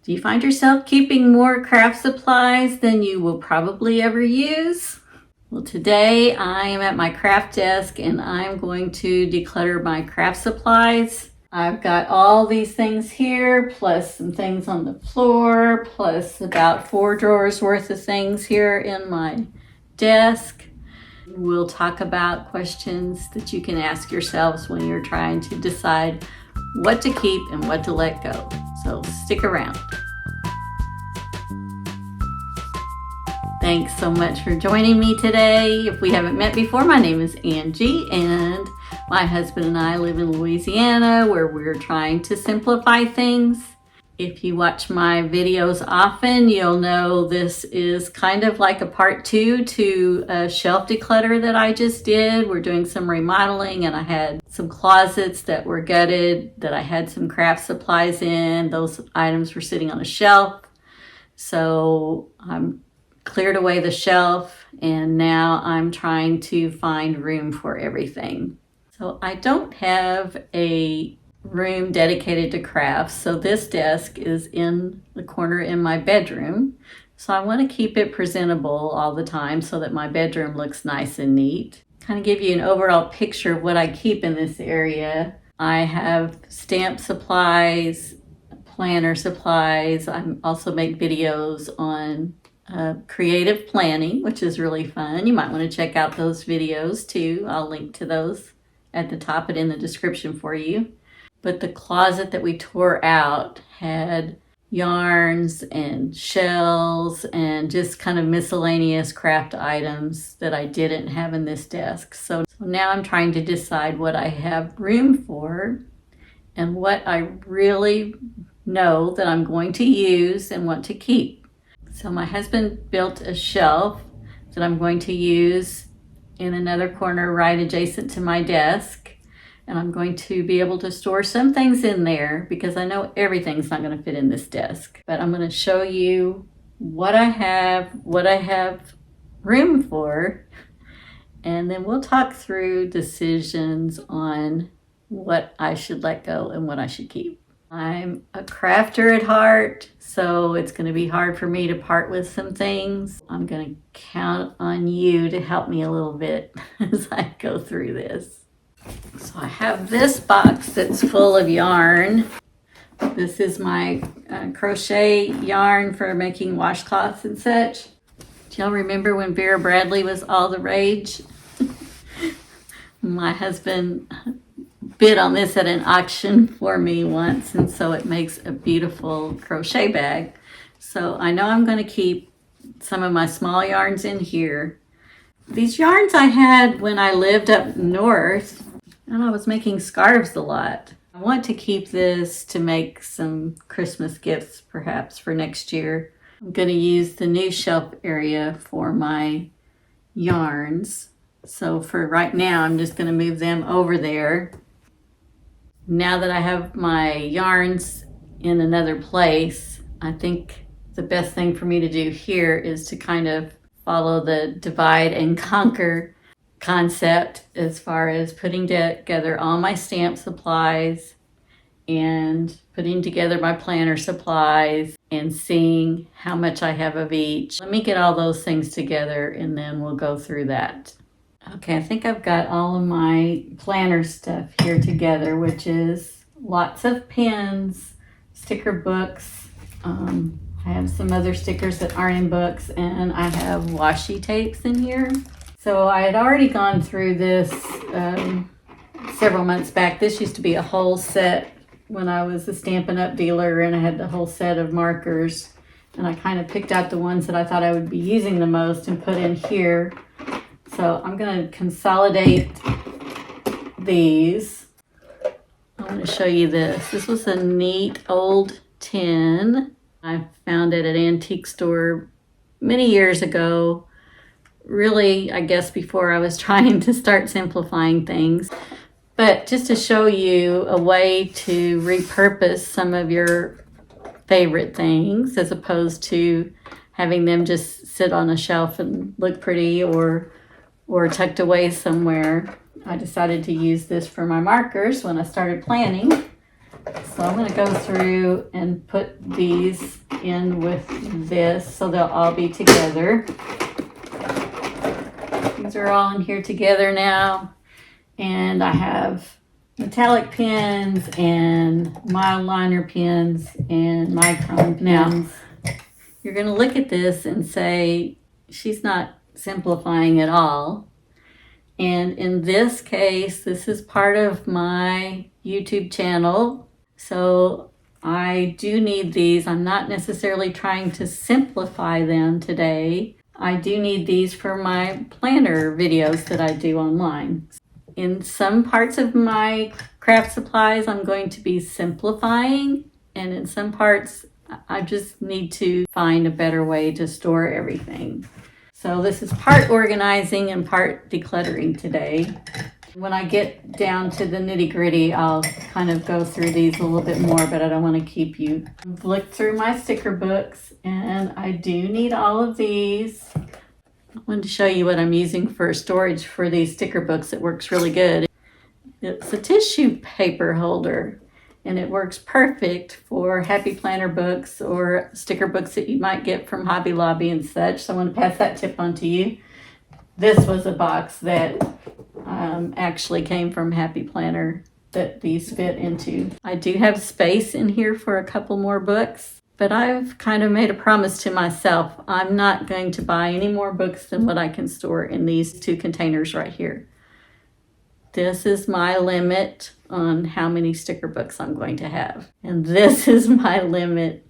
Do you find yourself keeping more craft supplies than you will probably ever use? Well, today I am at my craft desk and I'm going to declutter my craft supplies. I've got all these things here, plus some things on the floor, plus about 4 drawers worth of things here in my desk. We'll talk about questions that you can ask yourselves when you're trying to decide what to keep and what to let go. So stick around. Thanks so much for joining me today. If we haven't met before, my name is Angie and my husband and I live in Louisiana where we're trying to simplify things. If you watch my videos often, you'll know this is kind of like a part 2 to a shelf declutter that I just did. We're doing some remodeling and I had some closets that were gutted that I had some craft supplies in. Those items were sitting on a shelf. So I'm cleared away the shelf and now I'm trying to find room for everything. So I don't have a room dedicated to crafts, so this desk is in the corner in my bedroom. So I want to keep it presentable all the time so that my bedroom looks nice and neat. Kind of give you an overall picture of what I keep in this area. I have stamp supplies, planner supplies. I also make videos on creative planning, which is really fun. You might want to check out those videos too. I'll link to those at the top and in the description for you. But the closet that we tore out had yarns and shells and just kind of miscellaneous craft items that I didn't have in this desk. So now I'm trying to decide what I have room for and what I really know that I'm going to use and want to keep. So my husband built a shelf that I'm going to use in another corner right adjacent to my desk. And I'm going to be able to store some things in there because I know everything's not going to fit in this desk. But I'm going to show you what I have room for, and then we'll talk through decisions on what I should let go and what I should keep. I'm a crafter at heart, so it's going to be hard for me to part with some things. I'm going to count on you to help me a little bit as I go through this. So I have this box that's full of yarn. This is my crochet yarn for making washcloths and such. Do y'all remember when Vera Bradley was all the rage? My husband bid on this at an auction for me once, and so it makes a beautiful crochet bag. So I know I'm going to keep some of my small yarns in here. These yarns I had when I lived up north, and I was making scarves a lot. I want to keep this to make some Christmas gifts perhaps for next year. I'm going to use the new shelf area for my yarns. So for right now, I'm just going to move them over there. Now that I have my yarns in another place, I think the best thing for me to do here is to kind of follow the divide and conquer concept as far as putting together all my stamp supplies and putting together my planner supplies and seeing how much I have of each. Let me get all those things together and then we'll go through that. Okay, I think I've got all of my planner stuff here together, which is lots of pins, sticker books. I have some other stickers that aren't in books, and I have washi tapes in here. So I had already gone through this several months back. This used to be a whole set when I was a Stampin' Up! Dealer, and I had the whole set of markers. And I kind of picked out the ones that I thought I would be using the most and put in here. So I'm going to consolidate these. I want to show you this. This was a neat old tin. I found it at an antique store many years ago. Really, I guess before I was trying to start simplifying things. But just to show you a way to repurpose some of your favorite things as opposed to having them just sit on a shelf and look pretty or tucked away somewhere. I decided to use this for my markers when I started planning. So I'm going to go through and put these in with this so they'll all be together. These are all in here together now. And I have metallic pens and mild liner pens and micron pens. Now, you're going to look at this and say, she's not simplifying at all. And in this case, this is part of my YouTube channel. So I do need these. I'm not necessarily trying to simplify them today. I do need these for my planner videos that I do online. In some parts of my craft supplies, I'm going to be simplifying. And in some parts, I just need to find a better way to store everything. So this is part organizing and part decluttering today. When I get down to the nitty-gritty, I'll kind of go through these a little bit more, but I don't want to keep you. I've looked through my sticker books, and I do need all of these. I wanted to show you what I'm using for storage for these sticker books. It works really good. It's a tissue paper holder. And it works perfect for Happy Planner books or sticker books that you might get from Hobby Lobby and such. So I want to pass that tip on to you. This was a box that actually came from Happy Planner that these fit into. I do have space in here for a couple more books, but I've kind of made a promise to myself. I'm not going to buy any more books than what I can store in these two containers right here. This is my limit on how many sticker books I'm going to have. And this is my limit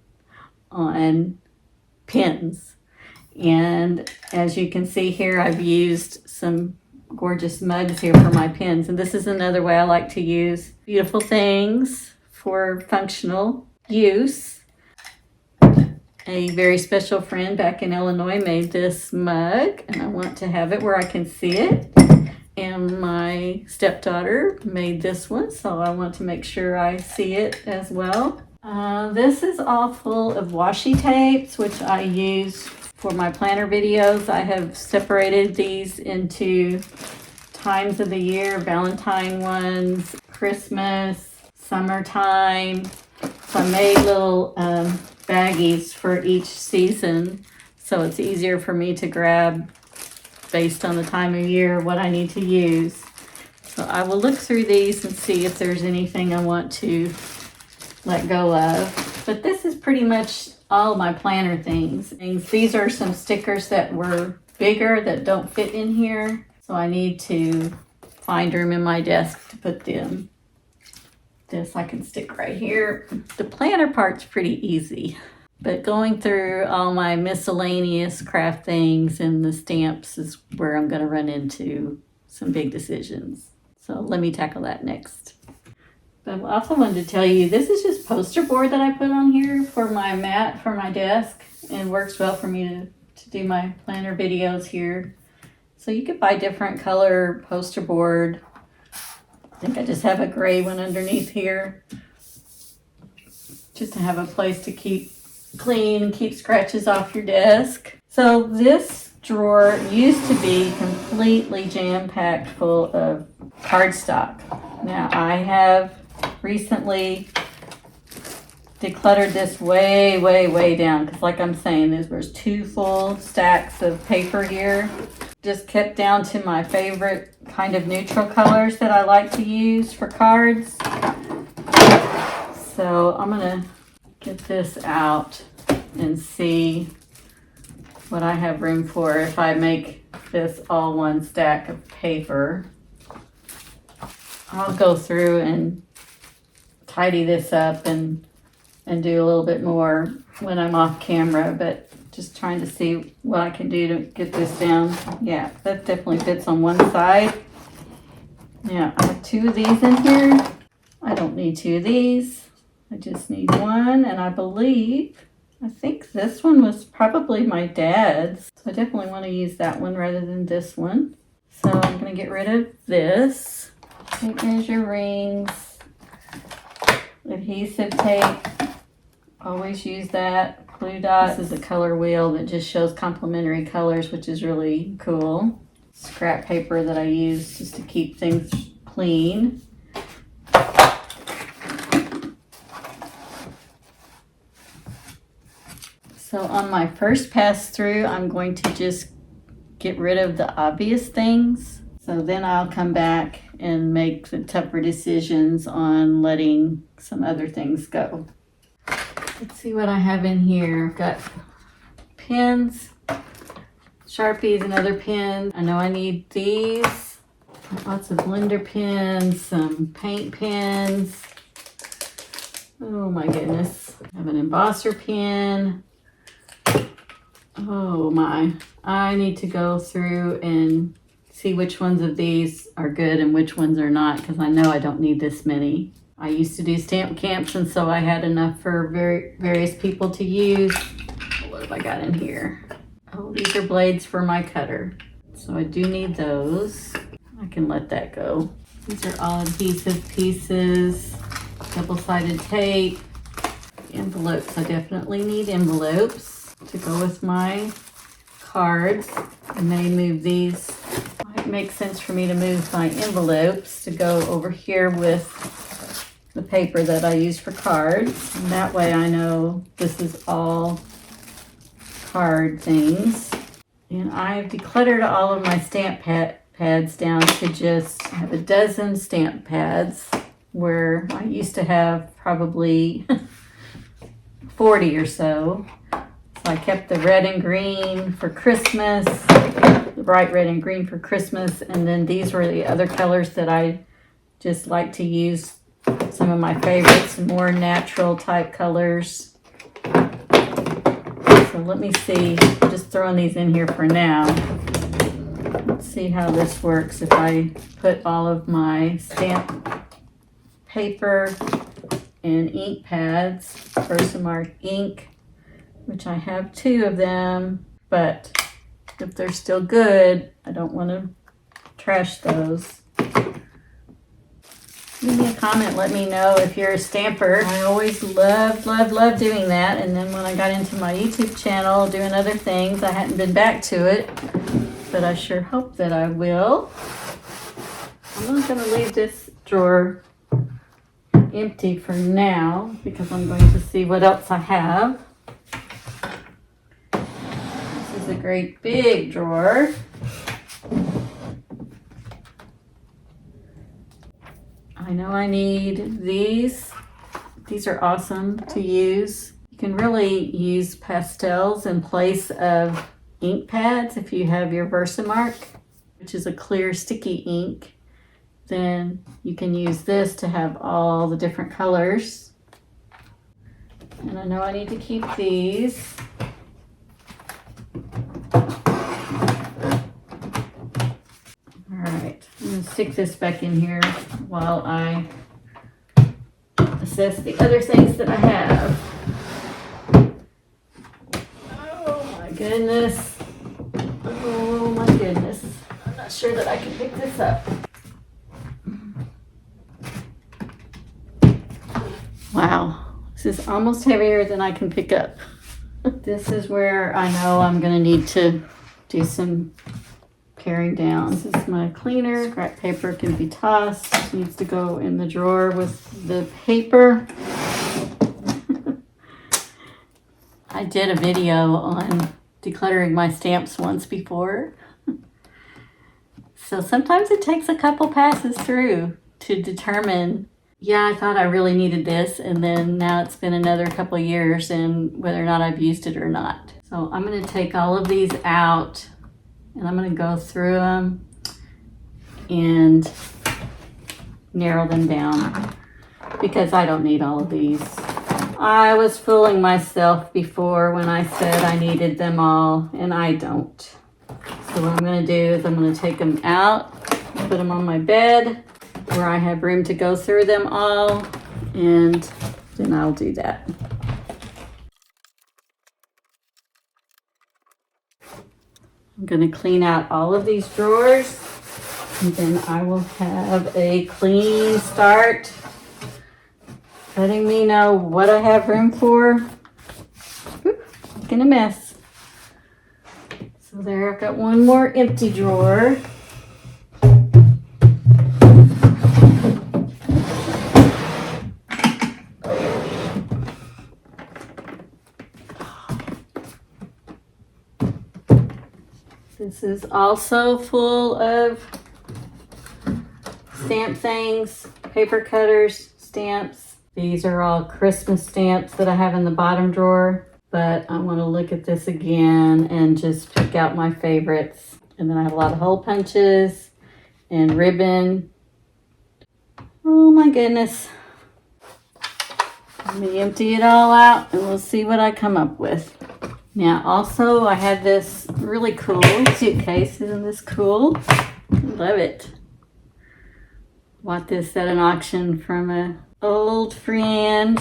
on pens. And as you can see here, I've used some gorgeous mugs here for my pens. And this is another way I like to use beautiful things for functional use. A very special friend back in Illinois made this mug, and I want to have it where I can see it. And my stepdaughter made this one, so I want to make sure I see it as well. This is all full of washi tapes, which I use for my planner videos. I have separated these into times of the year, Valentine ones, Christmas, summertime. So I made little baggies for each season, so it's easier for me to grab based on the time of year what I need to use. So I will look through these and see if there's anything I want to let go of. But this is pretty much all my planner things. These are some stickers that were bigger that don't fit in here. So I need to find room in my desk to put them. This I can stick right here. The planner part's pretty easy. But going through all my miscellaneous craft things and the stamps is where I'm going to run into some big decisions. So let me tackle that next. But I also wanted to tell you, this is just poster board that I put on here for my mat for my desk. And works well for me to do my planner videos here. So you could buy different color poster board. I think I just have a gray one underneath here. Just to have a place to keep clean and keep scratches off your desk. So this drawer used to be completely jam-packed full of cardstock. Now I have recently decluttered this way down because like I'm saying, there's two full stacks of paper here. Just kept down to my favorite kind of neutral colors that I like to use for cards. So I'm gonna get this out and see what I have room for if I make this all one stack of paper. I'll go through and tidy this up and do a little bit more when I'm off camera, but just trying to see what I can do to get this down. Yeah, that definitely fits on one side. Yeah, I have two of these in here. I don't need two of these. I just need one, and I think this one was probably my dad's. So I definitely want to use that one rather than this one. So I'm going to get rid of this. Tape measure rings. Adhesive tape. Always use that. Glue dots. This is a color wheel that just shows complementary colors, which is really cool. Scrap paper that I use just to keep things clean. So on my first pass through, I'm going to just get rid of the obvious things. So then I'll come back and make the tougher decisions on letting some other things go. Let's see what I have in here. I've got pens, Sharpies, and other pens. I know I need these. Lots of blender pens, some paint pens. Oh my goodness. I have an embosser pen. Oh my. I need to go through and see which ones of these are good and which ones are not, because I know I don't need this many. I used to do stamp camps, and so I had enough for various people to use. What have I got in here? Oh, these are blades for my cutter. So I do need those. I can let that go. These are all adhesive pieces, double-sided tape, envelopes. I definitely need envelopes to go with my cards. I may move these. It makes sense for me to move my envelopes to go over here with the paper that I use for cards. And that way I know this is all card things. And I've decluttered all of my stamp pads down to just have a dozen stamp pads, where I used to have probably 40 or so. So I kept the red and green for Christmas, the bright red and green for Christmas, and then these were the other colors that I just like to use. Some of my favorites, more natural type colors. So let me see, I'm just throwing these in here for now. Let's see how this works if I put all of my stamp paper and ink pads, Versamark ink, which I have 2 of them, but if they're still good, I don't want to trash those. Leave me a comment, let me know if you're a stamper. I always loved doing that, and then when I got into my YouTube channel doing other things, I hadn't been back to it, but I sure hope that I will. I'm not going to leave this drawer empty for now, because I'm going to see what else I have. This is a great big drawer. I know I need these. These are awesome to use. You can really use pastels in place of ink pads. If you have your Versamark, which is a clear sticky ink, then you can use this to have all the different colors. And I know I need to keep these. Alright, I'm going to stick this back in here while I assess the other things that I have. Oh my goodness. Oh my goodness. I'm not sure that I can pick this up. Wow, this is almost heavier than I can pick up. This is where I know I'm going to need to do some paring down. This is my cleaner. Scrap paper can be tossed. It needs to go in the drawer with the paper. I did a video on decluttering my stamps once before. So sometimes it takes a couple passes through to determine, yeah, I thought I really needed this, and then now it's been another couple years and whether or not I've used it or not. So I'm going to take all of these out, and I'm going to go through them and narrow them down, because I don't need all of these. I was fooling myself before when I said I needed them all, and I don't. So what I'm going to do is I'm going to take them out, put them on my bed where I have room to go through them all, and then I'll do that. I'm going to clean out all of these drawers, and then I will have a clean start, letting me know what I have room for. Oop, making a mess. So there, I've got one more empty drawer. This is also full of stamp things, paper cutters, stamps. These are all Christmas stamps that I have in the bottom drawer, but I want to look at this again and just pick out my favorites. And then I have a lot of hole punches and ribbon. Oh my goodness. Let me empty it all out and we'll see what I come up with. Now also I had this really cool suitcase. Isn't this cool? I love it. Bought this at an auction from an old friend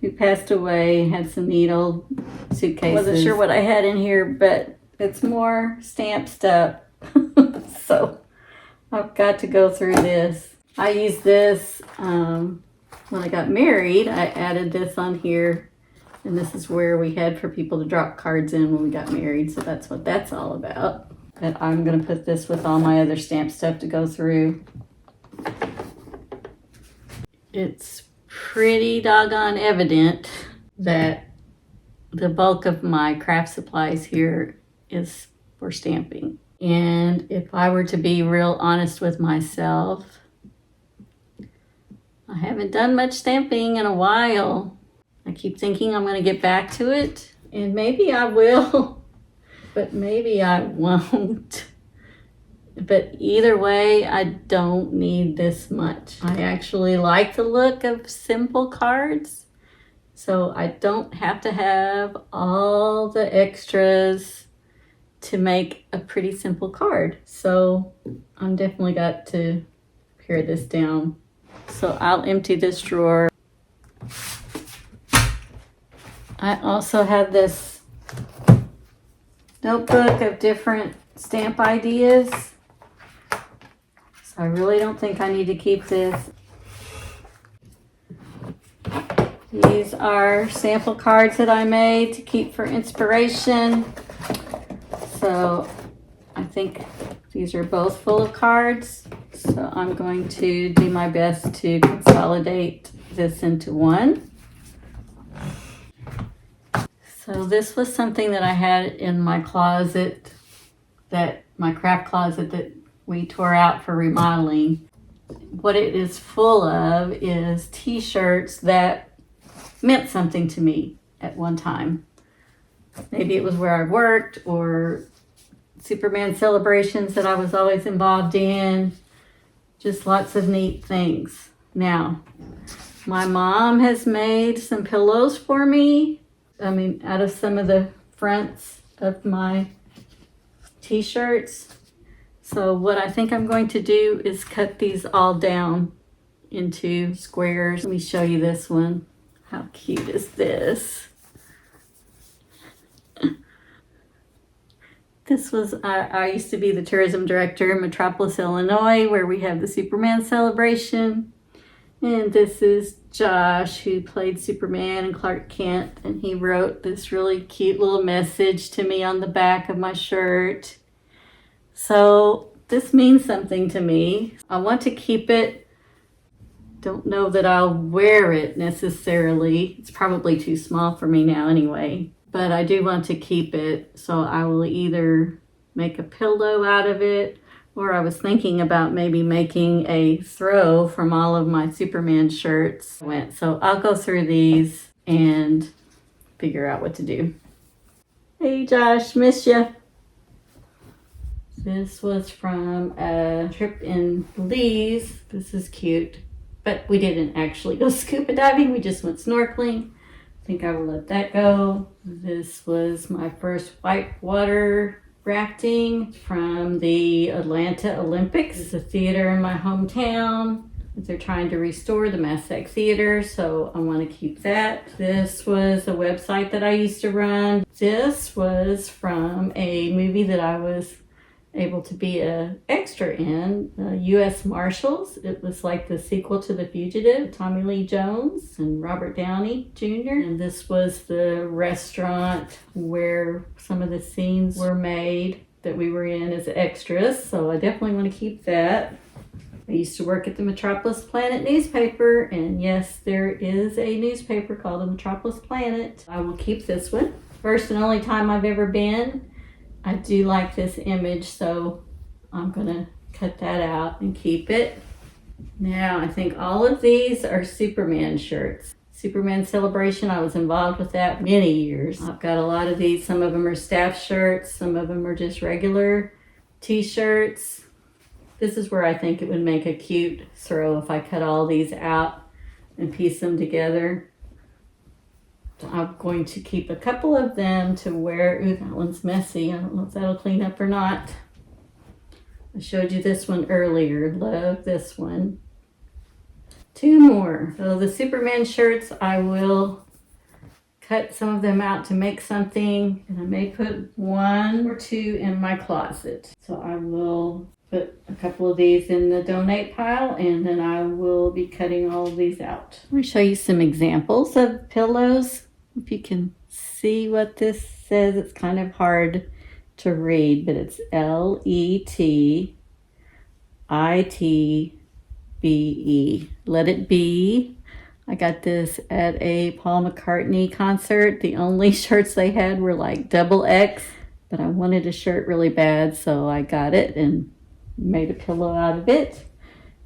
who passed away. Had some neat old suitcases. Wasn't sure what I had in here, but it's more stamp stuff. So I've got to go through this. I used this when I got married. I added this on here, and this is where we had for people to drop cards in when we got married. So that's what that's all about. But I'm going to put this with all my other stamp stuff to go through. It's pretty doggone evident that the bulk of my craft supplies here is for stamping. And if I were to be real honest with myself, I haven't done much stamping in a while. I keep thinking I'm going to get back to it, and maybe I will, but maybe I won't. But either way, I don't need this much. I actually like the look of simple cards, so I don't have to have all the extras to make a pretty simple card. So I'm definitely got to pare this down. So I'll empty this drawer. I also have this notebook of different stamp ideas. So I really don't think I need to keep this. These are sample cards that I made to keep for inspiration. So I think these are both full of cards. So I'm going to do my best to consolidate this into one. So this was something that I had in my closet, my craft closet that we tore out for remodeling. What it is full of is t-shirts that meant something to me at one time. Maybe it was where I worked or Superman celebrations that I was always involved in. Just lots of neat things. Now, my mom has made some pillows for me. Out of some of the fronts of my t-shirts. So what I think I'm going to do is cut these all down into squares. Let me show you this one. How cute is this? This was, I used to be the tourism director in Metropolis, Illinois, where we have the Superman celebration. And this is Josh, who played Superman and Clark Kent. And he wrote this really cute little message to me on the back of my shirt. So this means something to me. I want to keep it. Don't know that I'll wear it necessarily. It's probably too small for me now anyway. But I do want to keep it, so I will either make a pillow out of it, or I was thinking about maybe making a throw from all of my Superman shirts. So I'll go through these and figure out what to do. Hey Josh, miss ya. This was from a trip in Belize. This is cute, but we didn't actually go scuba diving. We just went snorkeling. I think I will let that go. This was my first whitewater rafting from the Atlanta Olympics. It's a theater in my hometown. They're trying to restore the Massac Theater, so I want to keep that. This was a website that I used to run. This was from a movie that I was able to be an extra in, U.S. Marshals. It was like the sequel to The Fugitive, Tommy Lee Jones and Robert Downey Jr. And this was the restaurant where some of the scenes were made that we were in as extras. So I definitely want to keep that. I used to work at the Metropolis Planet newspaper, and yes, there is a newspaper called the Metropolis Planet. I will keep this one. First and only time I've ever been I do like this image, so I'm gonna cut that out and keep it. Now, I think all of these are Superman shirts. Superman Celebration, I was involved with that many years. I've got a lot of these. Some of them are staff shirts. Some of them are just regular t-shirts. This is where I think it would make a cute throw if I cut all these out and piece them together. So I'm going to keep a couple of them to wear. Ooh, that one's messy. I don't know if that'll clean up or not. I showed you this one earlier. Love this one. Two more. So the Superman shirts, I will cut some of them out to make something. And I may put one or two in my closet. So I will put a couple of these in the donate pile, and then I will be cutting all of these out. Let me show you some examples of pillows. If you can see what this says, it's kind of hard to read, but it's LETITBE. Let It Be. I got this at a Paul McCartney concert. The only shirts they had were like XX, but I wanted a shirt really bad, so I got it and made a pillow out of it.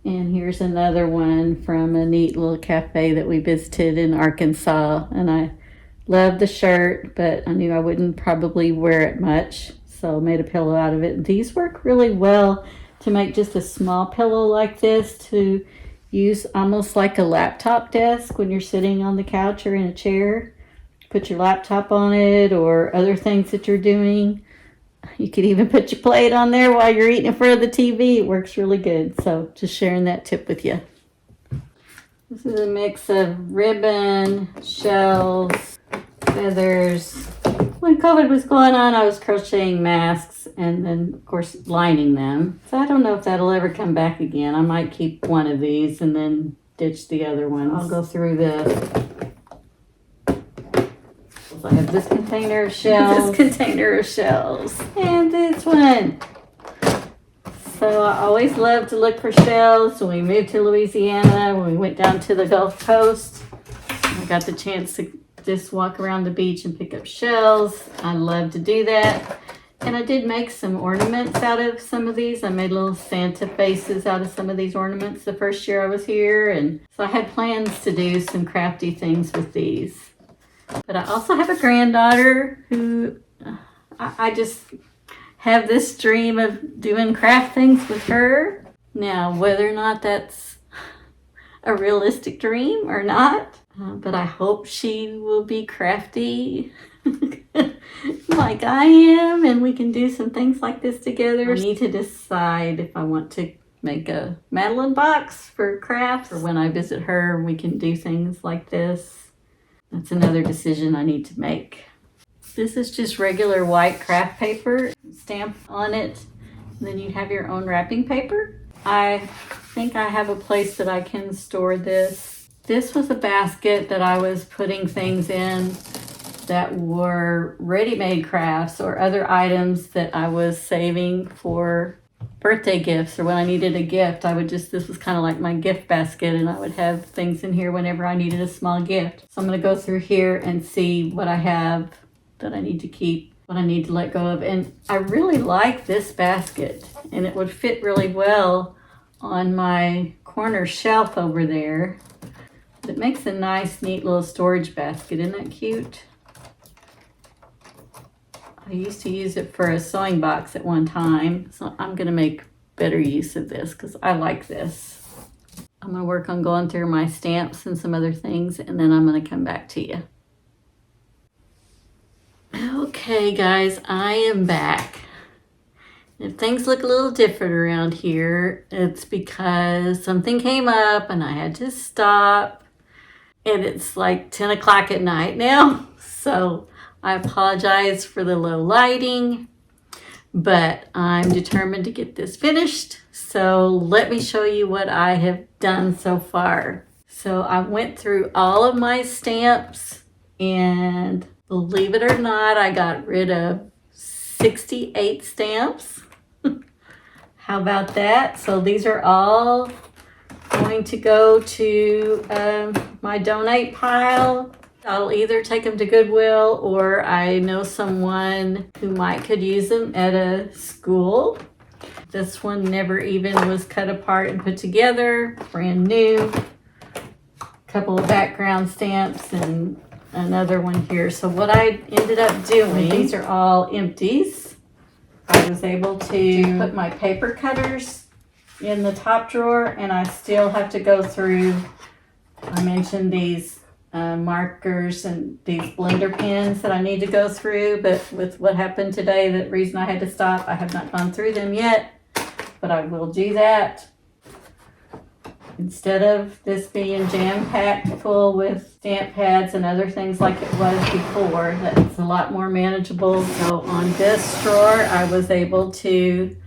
And here's another one from a neat little cafe that we visited in Arkansas, and I loved the shirt, but I knew I wouldn't probably wear it much, so made a pillow out of it. These work really well to make just a small pillow like this to use almost like a laptop desk when you're sitting on the couch or in a chair. Put your laptop on it or other things that you're doing. You could even put your plate on there while you're eating in front of the TV. It works really good. So just sharing that tip with you. This is a mix of ribbon, shells, feathers. When COVID was going on, I was crocheting masks and then, of course, lining them. So I don't know if that'll ever come back again. I might keep one of these and then ditch the other ones. I'll go through this. I have this container of shells, and this one. So I always love to look for shells. When we moved to Louisiana, when we went down to the Gulf Coast, I got the chance to just walk around the beach and pick up shells. I love to do that. And I did make some ornaments out of some of these. I made little Santa faces out of some of these ornaments the first year I was here. And so I had plans to do some crafty things with these. But I also have a granddaughter who I just have this dream of doing craft things with her. Now, whether or not that's a realistic dream or not, but I hope she will be crafty like I am, and we can do some things like this together. I need to decide if I want to make a Madeline box for crafts, or when I visit her, we can do things like this. That's another decision I need to make. This is just regular white craft paper, stamp on it, and then you have your own wrapping paper. I think I have a place that I can store this. This was a basket that I was putting things in that were ready-made crafts or other items that I was saving for birthday gifts, or when I needed a gift, this was kind of like my gift basket, and I would have things in here whenever I needed a small gift. So I'm going to go through here and see what I have that I need to keep, what I need to let go of. And I really like this basket, and it would fit really well on my corner shelf over there. It makes a nice, neat little storage basket. Isn't that cute? I used to use it for a sewing box at one time, so I'm going to make better use of this because I like this. I'm going to work on going through my stamps and some other things, and then I'm going to come back to you. Okay, guys, I am back. If things look a little different around here, it's because something came up and I had to stop, and it's like 10 o'clock at night now, so I apologize for the low lighting, but I'm determined to get this finished. So let me show you what I have done so far. So I went through all of my stamps, and believe it or not, I got rid of 68 stamps. How about that? So these are all going to go to my donate pile. I'll either take them to Goodwill, or I know someone who could use them at a school. This one never even was cut apart and put together, brand new. Couple of background stamps and another one here. So what I ended up doing, these are all empties. I was able to put my paper cutters in the top drawer, and I still have to go through, I mentioned these markers and these blender pens that I need to go through, but with what happened today, the reason I had to stop, I have not gone through them yet, but I will do that. Instead of this being jam-packed full with stamp pads and other things like it was before, that's a lot more manageable. So on this drawer, I was able to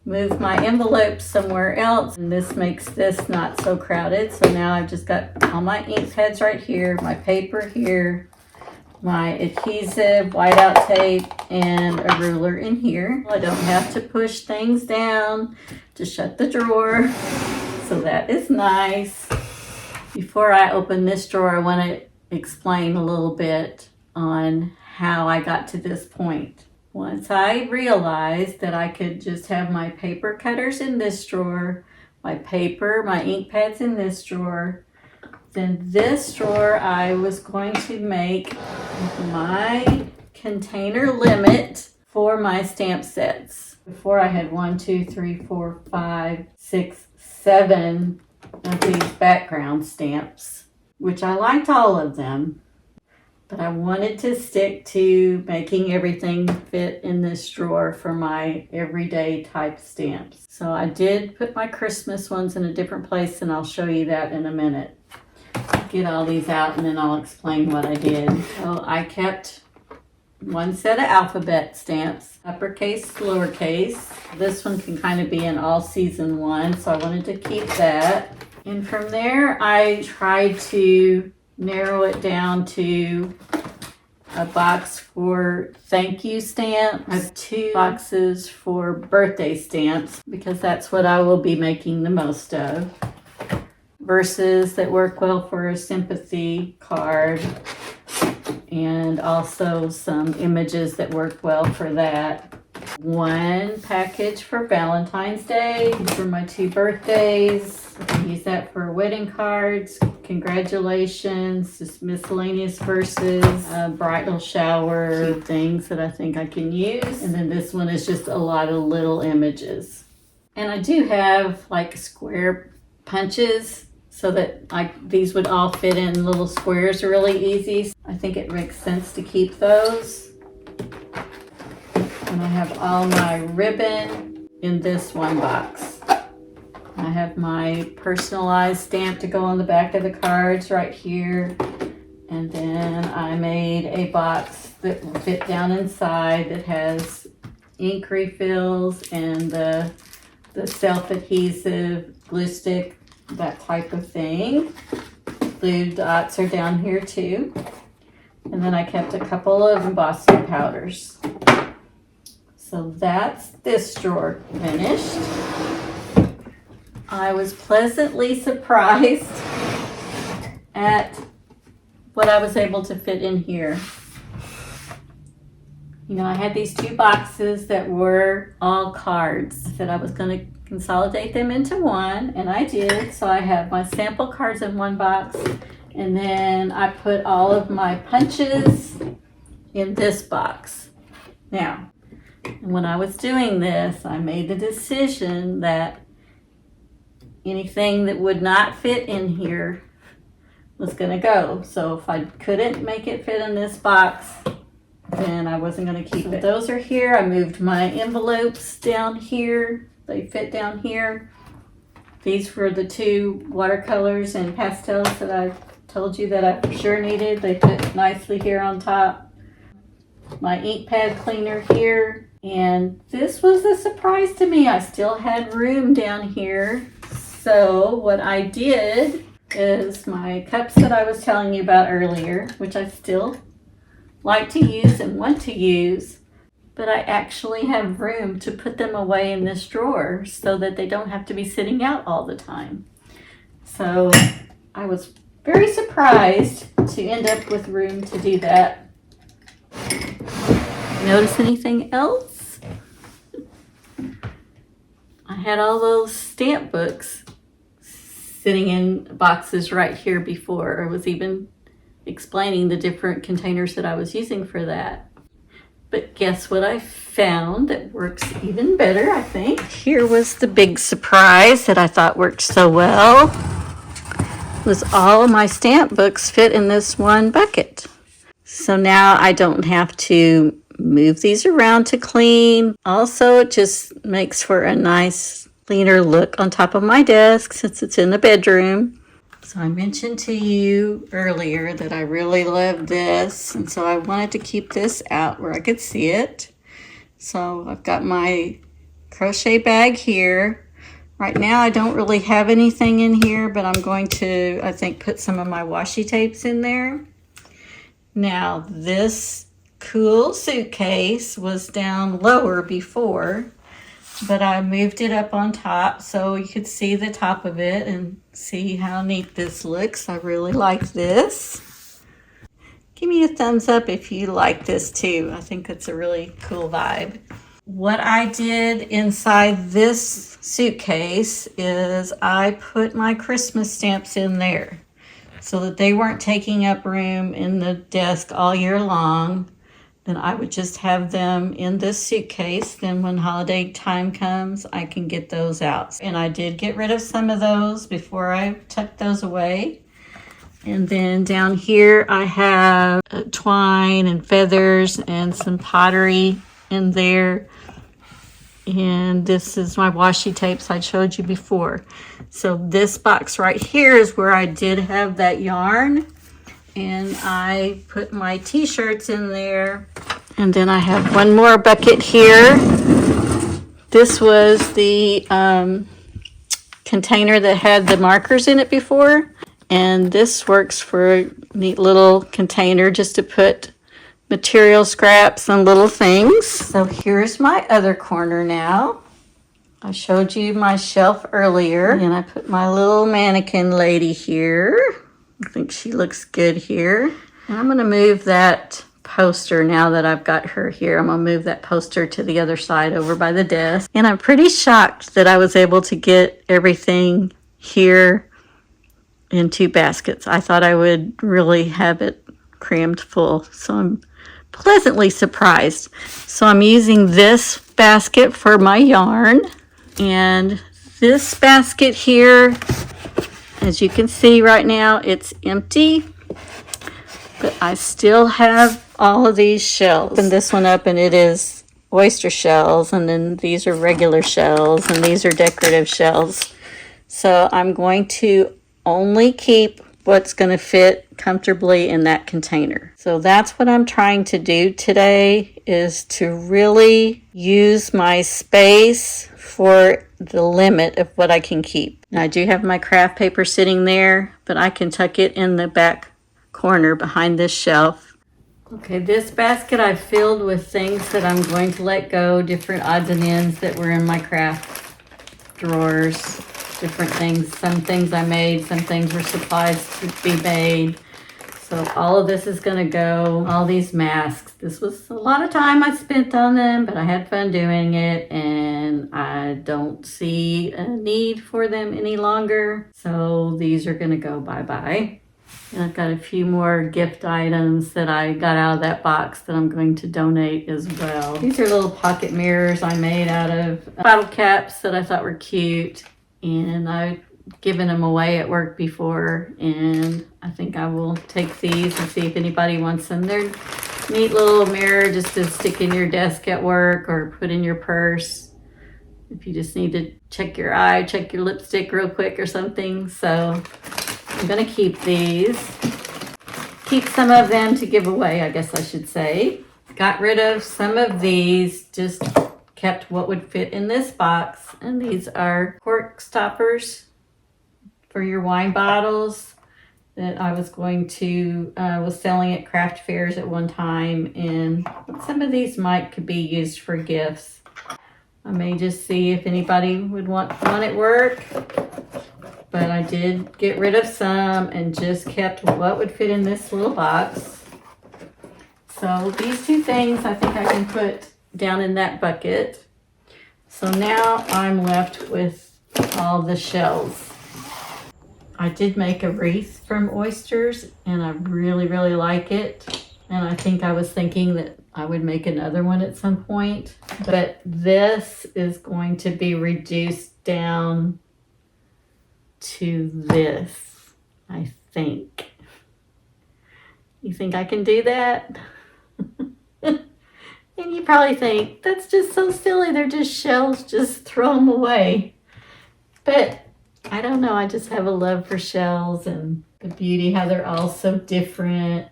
move my envelopes somewhere else, and this makes this not so crowded. So now I've just got all my ink pads right here, my paper here, my adhesive, whiteout tape, and a ruler in here. I don't have to push things down to shut the drawer, so that is nice. Before I open this drawer, I want to explain a little bit on how I got to this point. Once I realized that I could just have my paper cutters in this drawer, my paper, my ink pads in this drawer, then this drawer I was going to make my container limit for my stamp sets. Before I had 1, 2, 3, 4, 5, 6, 7 of these background stamps, which I liked all of them. But I wanted to stick to making everything fit in this drawer for my everyday type stamps. So I did put my Christmas ones in a different place, and I'll show you that in a minute. Get all these out and then I'll explain what I did. So I kept one set of alphabet stamps, uppercase, lowercase. This one can kind of be an all season one, so I wanted to keep that. And from there, I tried to narrow it down to a box for thank you stamps. I have 2 boxes for birthday stamps because that's what I will be making the most of. Verses that work well for a sympathy card, and also some images that work well for that. 1 package for Valentine's Day for my 2 birthdays. I can use that for wedding cards, congratulations, just miscellaneous verses, bridal shower, things that I think I can use. And then this one is just a lot of little images. And I do have like square punches so that these would all fit in little squares really easy. I think it makes sense to keep those. And I have all my ribbon in this one box. I have my personalized stamp to go on the back of the cards right here. And then I made a box that will fit down inside that has ink refills and the self-adhesive glue stick, that type of thing. Glue dots are down here too. And then I kept a couple of embossing powders. So that's this drawer finished. I was pleasantly surprised at what I was able to fit in here. You know, I had these 2 boxes that were all cards. I said I was going to consolidate them into one, and I did. So I have my sample cards in one box, and then I put all of my punches in this box. Now, when I was doing this, I made the decision that anything that would not fit in here was going to go. So if I couldn't make it fit in this box, then I wasn't going to keep it. Those are here. I moved my envelopes down here. They fit down here. These were the 2 watercolors and pastels that I told you that I for sure needed. They fit nicely here on top. My ink pad cleaner here. And this was a surprise to me. I still had room down here. So what I did is my cups that I was telling you about earlier, which I still like to use and want to use, but I actually have room to put them away in this drawer so that they don't have to be sitting out all the time. So I was very surprised to end up with room to do that. Notice anything else? I had all those stamp books sitting in boxes right here before. I was even explaining the different containers that I was using for that. But guess what I found that works even better, I think? Here was the big surprise that I thought worked so well. Was all of my stamp books fit in this one bucket. So now I don't have to move these around to clean. Also, it just makes for a nice, cleaner look on top of my desk since it's in the bedroom. So I mentioned to you earlier that I really love this, and so I wanted to keep this out where I could see it. So I've got my crochet bag here. Right now I don't really have anything in here, but I'm going to, I think, put some of my washi tapes in there. Now this cool suitcase was down lower before, but I moved it up on top so you could see the top of it and see how neat this looks. I really like this. Give me a thumbs up if you like this too. I think it's a really cool vibe. What I did inside this suitcase is I put my Christmas stamps in there so that they weren't taking up room in the desk all year long. Then I would just have them in this suitcase. Then when holiday time comes, I can get those out. And I did get rid of some of those before I tucked those away. And then down here I have twine and feathers and some pottery in there. And this is my washi tapes I showed you before. So this box right here is where I did have that yarn. And I put my t-shirts in there. And then I have one more bucket here. This was the container that had the markers in it before. And this works for a neat little container just to put material scraps and little things. So here's my other corner now. I showed you my shelf earlier. And I put my little mannequin lady here. I think she looks good here. And I'm going to move that poster now that I've got her here. I'm going to move that poster to the other side over by the desk. And I'm pretty shocked that I was able to get everything here in 2 baskets. I thought I would really have it crammed full. So I'm pleasantly surprised. So I'm using this basket for my yarn. And this basket here, as you can see right now, it's empty, but I still have all of these shells. Open this one up and it is oyster shells, and then these are regular shells, and these are decorative shells. So I'm going to only keep what's going to fit comfortably in that container. So that's what I'm trying to do today, is to really use my space for the limit of what I can keep. Now, I do have my craft paper sitting there, but I can tuck it in the back corner behind this shelf. Okay, this basket I've filled with things that I'm going to let go, different odds and ends that were in my craft drawers, different things. Some things I made, some things were supplies to be made. So all of this is going to go. All these masks. This was a lot of time I spent on them, but I had fun doing it, and I don't see a need for them any longer. So these are going to go bye-bye. And I've got a few more gift items that I got out of that box that I'm going to donate as well. These are little pocket mirrors I made out of bottle caps that I thought were cute. And I've given them away at work before, and I think I will take these and see if anybody wants them. They're a neat little mirror just to stick in your desk at work or put in your purse if you just need to check your eye, check your lipstick real quick or something. So I'm going to keep these. Keep some of them to give away, I guess I should say. Got rid of some of these, just kept what would fit in this box. And these are cork stoppers for your wine bottles that I was going to, was selling at craft fairs at one time. And some of these could be used for gifts. I may just see if anybody would want one at work. but I did get rid of some and just kept what would fit in this little box. So these two things I think I can put down in that bucket. So now I'm left with all the shells. I did make a wreath from oysters and I really, really like it. And I think I was thinking that I would make another one at some point. But this is going to be reduced down to this, I think. You think I can do that? And you probably think, that's just so silly. They're just shells, just throw them away. But I don't know, I just have a love for shells and the beauty, how they're all so different.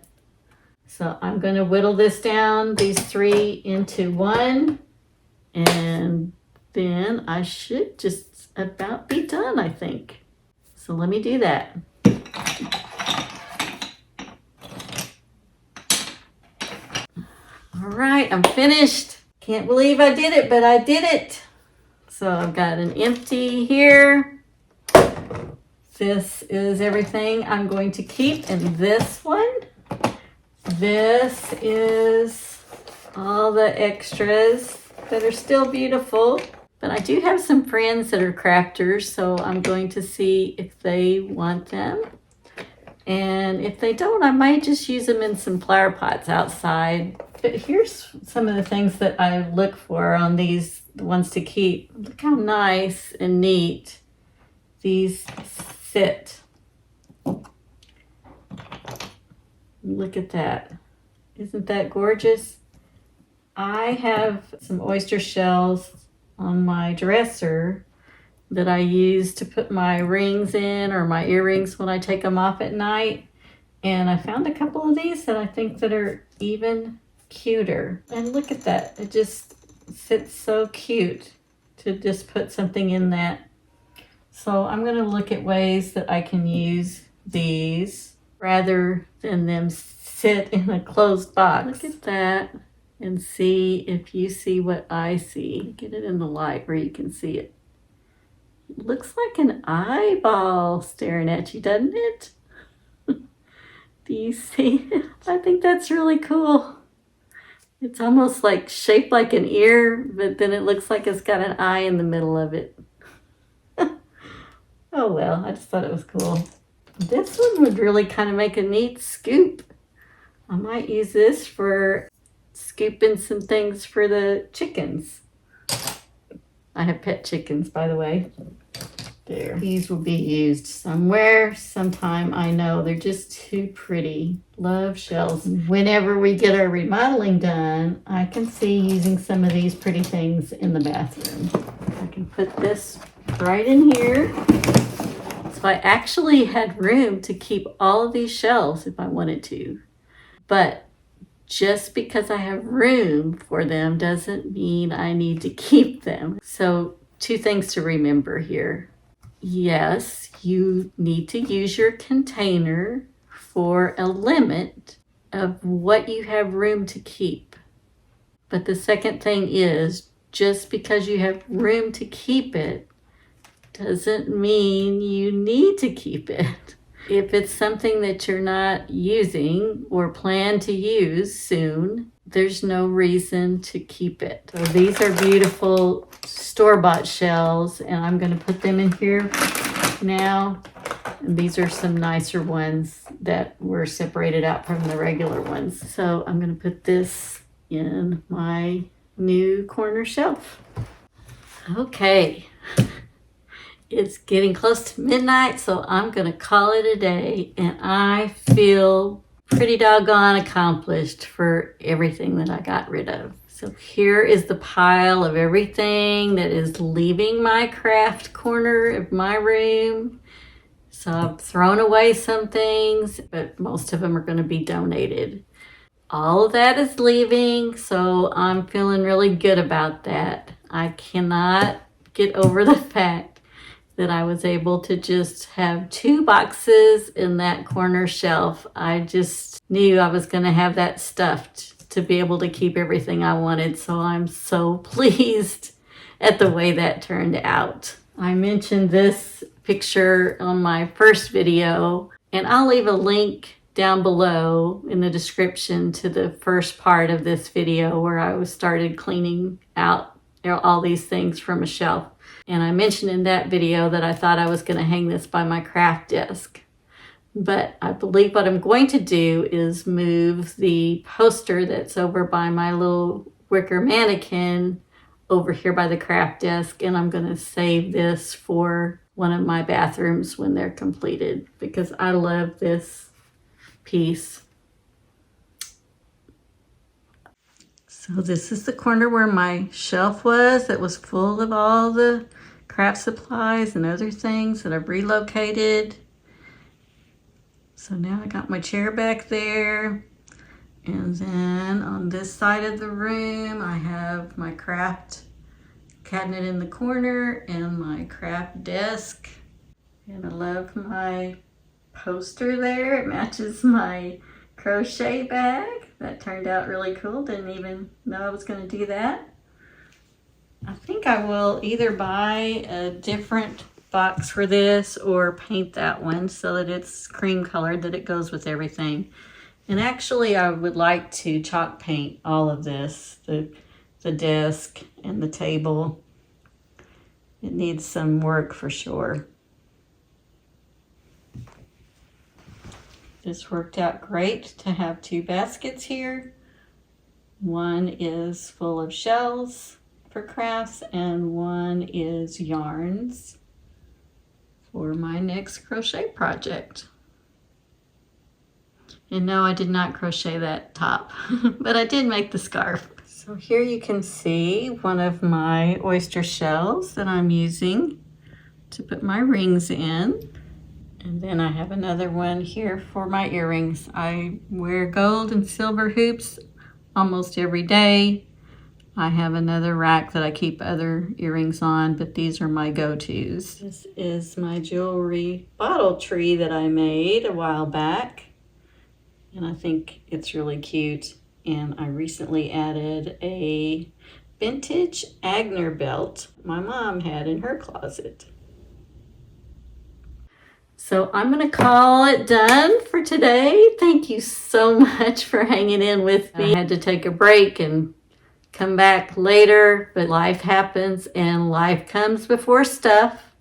So I'm going to whittle this down, these three into one. And then I should just about be done, I think. So let me do that. All right, I'm finished. Can't believe I did it, but I did it. So I've got an empty here. This is everything I'm going to keep in this one. This is all the extras that are still beautiful. But I do have some friends that are crafters, so I'm going to see if they want them. And if they don't, I might just use them in some flower pots outside. But here's some of the things that I look for on these, the ones to keep. Look how nice and neat these sit. Look at that. Isn't that gorgeous? I have some oyster shells on my dresser that I use to put my rings in or my earrings when I take them off at night. And I found a couple of these that I think that are even cuter. And look at that. It just sits so cute to just put something in that. So I'm going to look at ways that I can use these rather than them sit in a closed box. Look at that and see if you see what I see. Get it in the light where you can see it. It looks like an eyeball staring at you, doesn't it? Do you see? I think that's really cool. It's almost like shaped like an ear, but then it looks like it's got an eye in the middle of it. Oh well, I just thought it was cool. This one would really kind of make a neat scoop. I might use this for scooping some things for the chickens. I have pet chickens, by the way. There. These will be used somewhere, sometime. I know they're just too pretty. Love shells. Whenever we get our remodeling done, I can see using some of these pretty things in the bathroom. I can put this right in here. So I actually had room to keep all of these shelves if I wanted to. But just because I have room for them doesn't mean I need to keep them. So two things to remember here. Yes, you need to use your container for a limit of what you have room to keep. But the second thing is, just because you have room to keep it doesn't mean you need to keep it. If it's something that you're not using or plan to use soon, there's no reason to keep it. So these are beautiful store-bought shells, and I'm going to put them in here now. And these are some nicer ones that were separated out from the regular ones. So I'm going to put this in my new corner shelf. Okay. It's getting close to midnight, so I'm going to call it a day, and I feel pretty doggone accomplished for everything that I got rid of. So here is the pile of everything that is leaving my craft corner of my room. So I've thrown away some things, but most of them are going to be donated. All of that is leaving, so I'm feeling really good about that. I cannot get over the fact that I was able to just have 2 boxes in that corner shelf. I just knew I was going to have that stuffed to be able to keep everything I wanted. So I'm so pleased at the way that turned out. I mentioned this picture on my first video, and I'll leave a link down below in the description to the first part of this video where I started cleaning out all these things from a shelf. And I mentioned in that video that I thought I was going to hang this by my craft desk. But I believe what I'm going to do is move the poster that's over by my little wicker mannequin over here by the craft desk, and I'm going to save this for one of my bathrooms when they're completed because I love this piece. So this is the corner where my shelf was that was full of all the craft supplies and other things that I've relocated. So now I got my chair back there. And then on this side of the room, I have my craft cabinet in the corner and my craft desk. And I love my poster there. It matches my crochet bag. That turned out really cool. Didn't even know I was going to do that. I think I will either buy a different box for this or paint that one so that it's cream colored, that it goes with everything. And actually I would like to chalk paint all of this, the desk and the table. It needs some work for sure. This worked out great to have two baskets here. One is full of shells for crafts and one is yarns for my next crochet project. And no, I did not crochet that top, but I did make the scarf. So here you can see one of my oyster shells that I'm using to put my rings in. And then I have another one here for my earrings. I wear gold and silver hoops almost every day. I have another rack that I keep other earrings on, but these are my go-tos. This is my jewelry bottle tree that I made a while back, and I think it's really cute. And I recently added a vintage Agner belt my mom had in her closet. So I'm going to call it done for today. Thank you so much for hanging in with me. I had to take a break and come back later, but life happens and life comes before stuff.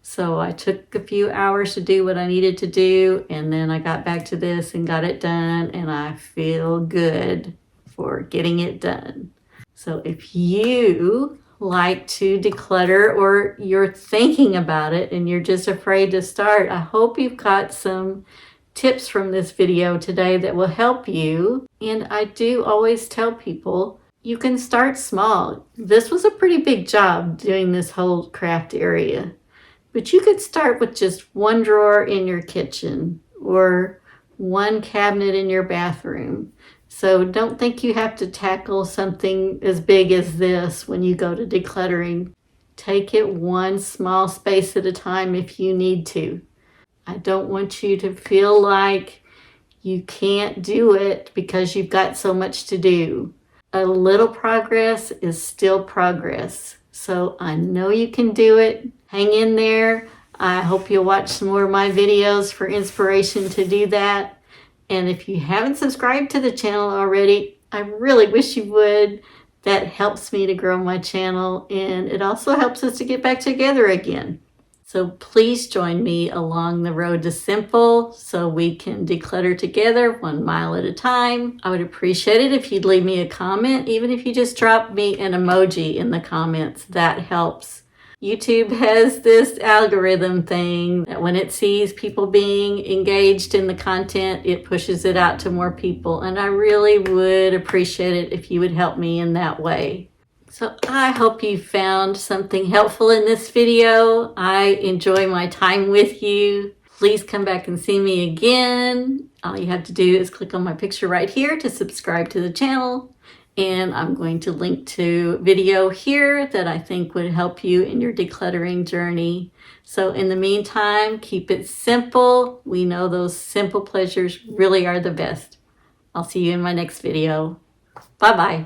So I took a few hours to do what I needed to do, and then I got back to this and got it done, and I feel good for getting it done. So if you like to declutter or you're thinking about it and you're just afraid to start, I hope you've got some tips from this video today that will help you. And I do always tell people, you can start small. This was a pretty big job doing this whole craft area, but you could start with just one drawer in your kitchen or one cabinet in your bathroom. So don't think you have to tackle something as big as this when you go to decluttering. Take it one small space at a time if you need to. I don't want you to feel like you can't do it because you've got so much to do. A little progress is still progress. So I know you can do it. Hang in there. I hope you'll watch some more of my videos for inspiration to do that. And if you haven't subscribed to the channel already, I really wish you would. That helps me to grow my channel, and it also helps us to get back together again. So please join me along the road to simple so we can declutter together 1 mile at a time. I would appreciate it if you'd leave me a comment, even if you just drop me an emoji in the comments. That helps. YouTube has this algorithm thing that when it sees people being engaged in the content, it pushes it out to more people. And I really would appreciate it if you would help me in that way. So I hope you found something helpful in this video. I enjoy my time with you. Please come back and see me again. All you have to do is click on my picture right here to subscribe to the channel. And I'm going to link to video here that I think would help you in your decluttering journey. So in the meantime, keep it simple. We know those simple pleasures really are the best. I'll see you in my next video. Bye-bye.